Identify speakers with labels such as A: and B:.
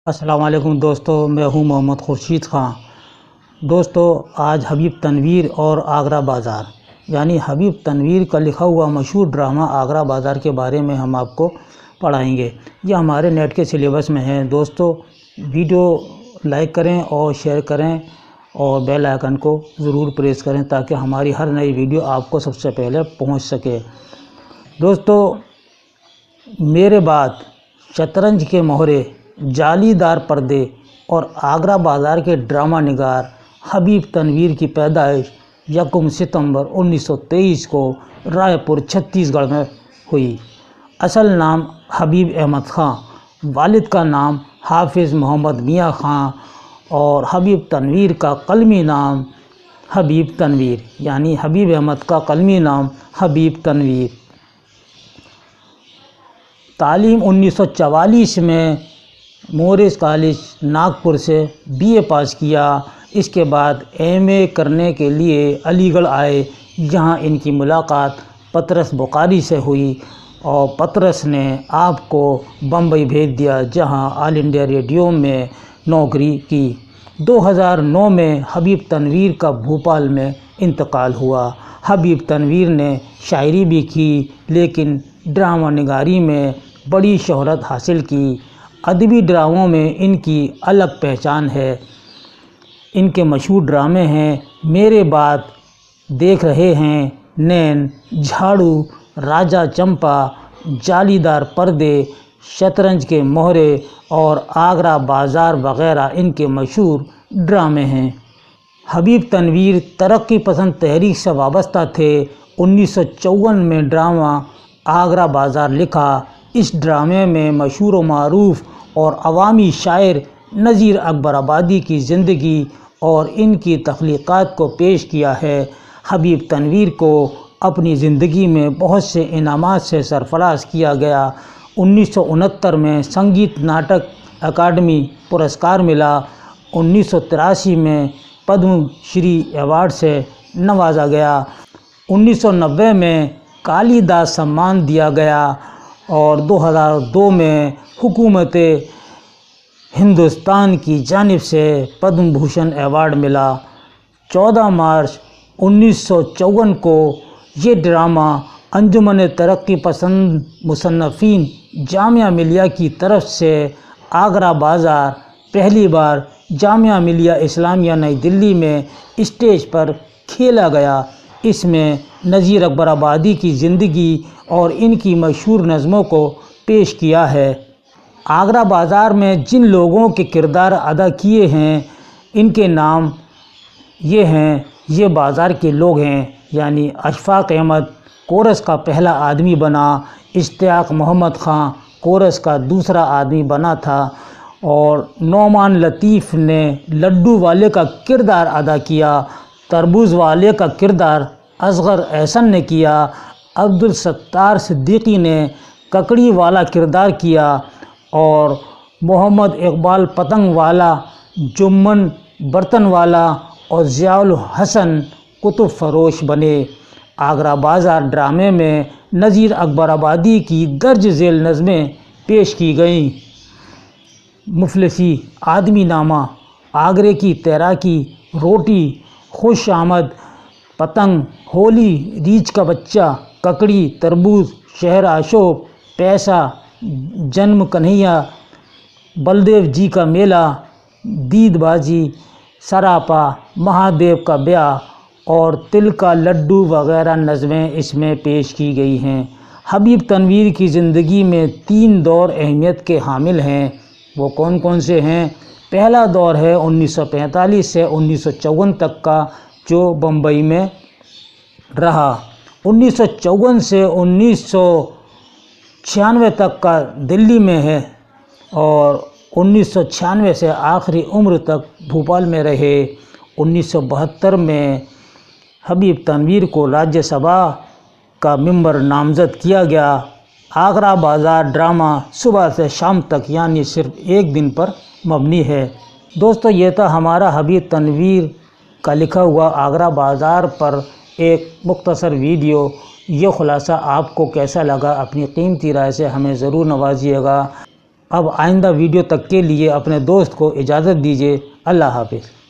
A: السلام علیکم دوستو، میں ہوں محمد خورشید خان۔ دوستو، آج حبیب تنویر اور آگرہ بازار یعنی حبیب تنویر کا لکھا ہوا مشہور ڈرامہ آگرہ بازار کے بارے میں ہم آپ کو پڑھائیں گے۔ یہ ہمارے نیٹ کے سلیبس میں ہے۔ دوستو، ویڈیو لائک کریں اور شیئر کریں اور بیل آئیکن کو ضرور پریس کریں تاکہ ہماری ہر نئی ویڈیو آپ کو سب سے پہلے پہنچ سکے۔ دوستو، میرے بعد شطرنج کے مہرے، جالی دار پردے اور آگرہ بازار کے ڈرامہ نگار حبیب تنویر کی پیدائش 1 ستمبر 1923 کو رائے پور چھتیس گڑھ میں ہوئی۔ اصل نام حبیب احمد خان، والد کا نام حافظ محمد میاں خان اور حبیب تنویر کا قلمی نام حبیب تنویر یعنی حبیب احمد کا قلمی نام حبیب تنویر۔ تعلیم 1944 میں مورس کالج ناگپور سے BA پاس کیا۔ اس کے بعد MA کرنے کے لیے علی گڑھ آئے، جہاں ان کی ملاقات پطرس بخاری سے ہوئی اور پطرس نے آپ کو بمبئی بھیج دیا، جہاں آل انڈیا ریڈیو میں نوکری کی۔ 2009 میں حبیب تنویر کا بھوپال میں انتقال ہوا۔ حبیب تنویر نے شاعری بھی کی، لیکن ڈرامہ نگاری میں بڑی شہرت حاصل کی۔ ادبی ڈراموں میں ان کی الگ پہچان ہے۔ ان کے مشہور ڈرامے ہیں میرے بعد، دیکھ رہے ہیں، نین، جھاڑو، راجہ چمپا، جالی دار پردے، شطرنج کے مہرے اور آگرہ بازار وغیرہ ان کے مشہور ڈرامے ہیں۔ حبیب تنویر ترقی پسند تحریک سے وابستہ تھے۔ 1954 میں ڈرامہ آگرہ بازار لکھا۔ اس ڈرامے میں مشہور و معروف اور عوامی شاعر نذیر اکبر آبادی کی زندگی اور ان کی تخلیقات کو پیش کیا ہے۔ حبیب تنویر کو اپنی زندگی میں بہت سے انعامات سے سرفراز کیا گیا۔ 1969 میں سنگیت ناٹک اکیڈمی پرسکار ملا۔ 1983 میں پدم شری ایوارڈ سے نوازا گیا۔ 1990 میں کالی داس سمان دیا گیا اور 2002 میں حکومت ہندوستان کی جانب سے پدم بھوشن ایوارڈ ملا۔ 14 مارچ 1954 کو یہ ڈرامہ انجمن ترقی پسند مصنفین جامعہ ملیہ کی طرف سے آگرہ بازار پہلی بار جامعہ ملیہ اسلامیہ نئی دلی میں اسٹیج پر کھیلا گیا۔ اس میں نذیر اکبر آبادی کی زندگی اور ان کی مشہور نظموں کو پیش کیا ہے۔ آگرہ بازار میں جن لوگوں کے کردار ادا کیے ہیں، ان کے نام یہ ہیں، یہ بازار کے لوگ ہیں، یعنی اشفاق احمد کورس کا پہلا آدمی بنا، اشتیاق محمد خان کورس کا دوسرا آدمی بنا تھا اور نعمان لطیف نے لڈو والے کا کردار ادا کیا۔ تربوز والے کا کردار اصغر احسن نے کیا۔ عبدالستار صدیقی نے ککڑی والا کردار کیا اور محمد اقبال پتنگ والا، جمن برتن والا اور ضیاء الحسن کتب فروش بنے۔ آگرہ بازار ڈرامے میں نذیر اکبر آبادی کی درج ذیل نظمیں پیش کی گئیں۔ مفلسی، آدمی نامہ، آگرے کی تیراکی، روٹی، خوش آمد، پتنگ، ہولی، ریچھ کا بچہ، ککڑی، تربوز، شہر اشوک، پیسہ، جنم کنہیا، بلدیو جی کا میلہ، دید بازی، سراپا، مہادیو کا بیاہ اور تل کا لڈو وغیرہ نظمیں اس میں پیش کی گئی ہیں۔ حبیب تنویر کی زندگی میں 3 دور اہمیت کے حامل ہیں۔ وہ کون کون سے ہیں؟ پہلا دور ہے 1945 سے 1954 تک کا، جو بمبئی میں رہا۔ 1954 سے 1996 تک کا دلی میں ہے اور 1996 سے آخری عمر تک بھوپال میں رہے۔ 1972 میں حبیب تنویر کو راجیہ سبھا کا ممبر نامزد کیا گیا۔ آگرہ بازار ڈرامہ صبح سے شام تک یعنی صرف 1 دن پر مبنی ہے۔ دوستو، یہ تھا ہمارا حبیب تنویر کا لکھا ہوا آگرہ بازار پر ایک مختصر ویڈیو۔ یہ خلاصہ آپ کو کیسا لگا؟ اپنی قیمتی رائے سے ہمیں ضرور نوازیے گا۔ اب آئندہ ویڈیو تک کے لیے اپنے دوست کو اجازت دیجیے۔ اللہ حافظ۔